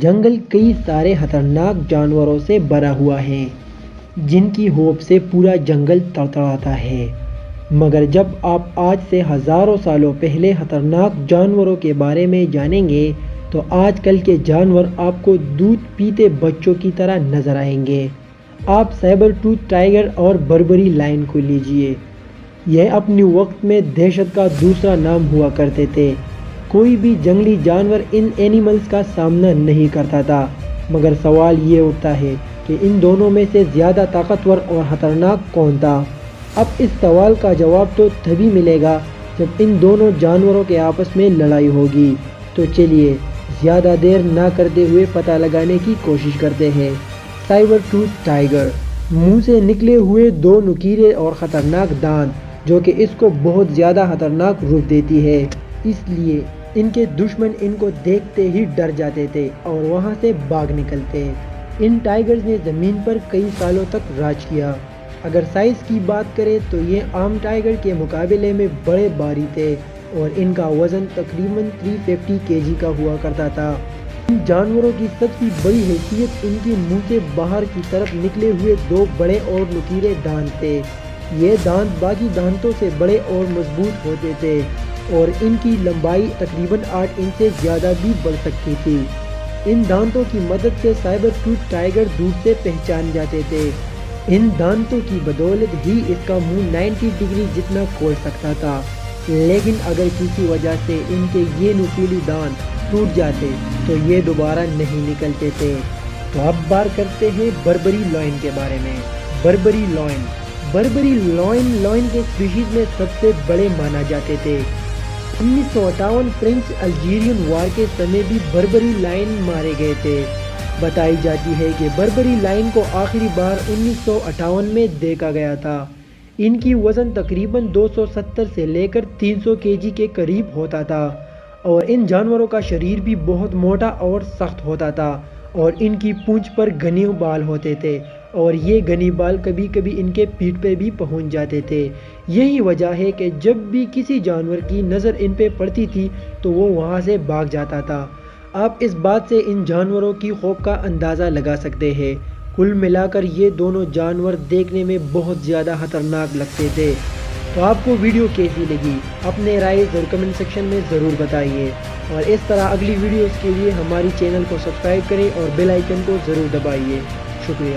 جنگل کئی سارے خطرناک جانوروں سے بھرا ہوا ہے جن کی ہوپ سے پورا جنگل تڑتڑاتا ہے، مگر جب آپ آج سے ہزاروں سالوں پہلے خطرناک جانوروں کے بارے میں جانیں گے تو آج کل کے جانور آپ کو دودھ پیتے بچوں کی طرح نظر آئیں گے۔ آپ سیبر ٹوتھ ٹائیگر اور بربری لائن کو لیجئے، یہ اپنے وقت میں دہشت کا دوسرا نام ہوا کرتے تھے۔ کوئی بھی جنگلی جانور ان اینیملز کا سامنا نہیں کرتا تھا، مگر سوال یہ اٹھتا ہے کہ ان دونوں میں سے زیادہ طاقتور اور خطرناک کون تھا؟ اب اس سوال کا جواب تو تبھی ملے گا جب ان دونوں جانوروں کے آپس میں لڑائی ہوگی۔ تو چلیے زیادہ دیر نہ کرتے ہوئے پتہ لگانے کی کوشش کرتے ہیں۔ سیبر ٹوتھ ٹائیگر، منہ سے نکلے ہوئے دو نوکیلے اور خطرناک دانت جو کہ اس کو بہت زیادہ خطرناک روپ دیتی ہے، اس لیے ان کے دشمن ان کو دیکھتے ہی ڈر جاتے تھے اور وہاں سے بھاگ نکلتے۔ ان ٹائیگرز نے زمین پر کئی سالوں تک راج کیا۔ اگر سائز کی بات کریں تو یہ عام ٹائیگر کے مقابلے میں بڑے بھاری تھے اور ان کا وزن تقریباً 350 kg کا ہوا کرتا تھا۔ ان جانوروں کی سب سے بڑی حیثیت ان کے منہ سے باہر کی طرف نکلے ہوئے دو بڑے اور نوکیلے دانت تھے۔ یہ دانت باقی دانتوں سے بڑے اور مضبوط ہوتے تھے اور ان کی لمبائی تقریباً 8 انچ سے زیادہ بھی بڑھ سکتی تھی۔ ان دانتوں کی مدد سے سیبر ٹوتھ ٹائیگر دور سے پہچان جاتے تھے۔ ان دانتوں کی بدولت ہی اس کا منہ 90 ڈگری جتنا کھول سکتا تھا، لیکن اگر کسی وجہ سے ان کے یہ نوکیلی دانت ٹوٹ جاتے تو یہ دوبارہ نہیں نکلتے تھے۔ تو اب بات کرتے ہیں بربری لائن کے بارے میں۔ بربری لائن لائن کے اسپیشیز میں سب سے بڑے مانا جاتے تھے۔ 1958 فرینچ الجیرین وار کے سمے بھی بربری لائن مارے گئے تھے۔ بتائی جاتی ہے کہ بربری لائن کو آخری بار 1958 میں دیکھا گیا تھا۔ ان کی وزن تقریباً 270 سے لے کر 300 kg کے قریب ہوتا تھا اور ان جانوروں کا شریر بھی بہت موٹا اور سخت ہوتا تھا اور ان کی پونچھ پر گھنے بال ہوتے تھے اور یہ گھنے بال کبھی کبھی ان کے پیٹھ پہ بھی پہنچ جاتے تھے۔ یہی وجہ ہے کہ جب بھی کسی جانور کی نظر ان پہ پڑتی تھی تو وہ وہاں سے بھاگ جاتا تھا۔ آپ اس بات سے ان جانوروں کی خوف کا اندازہ لگا سکتے ہیں۔ کل ملا کر یہ دونوں جانور دیکھنے میں بہت زیادہ خطرناک لگتے تھے۔ تو آپ کو ویڈیو کیسی لگی؟ اپنے رائے کمنٹ سیکشن میں ضرور بتائیے اور اس طرح اگلی ویڈیوز کے لیے ہماری چینل کو سبسکرائب کریں اور بیل آئیکن کو ضرور دبائیے۔ شکریہ۔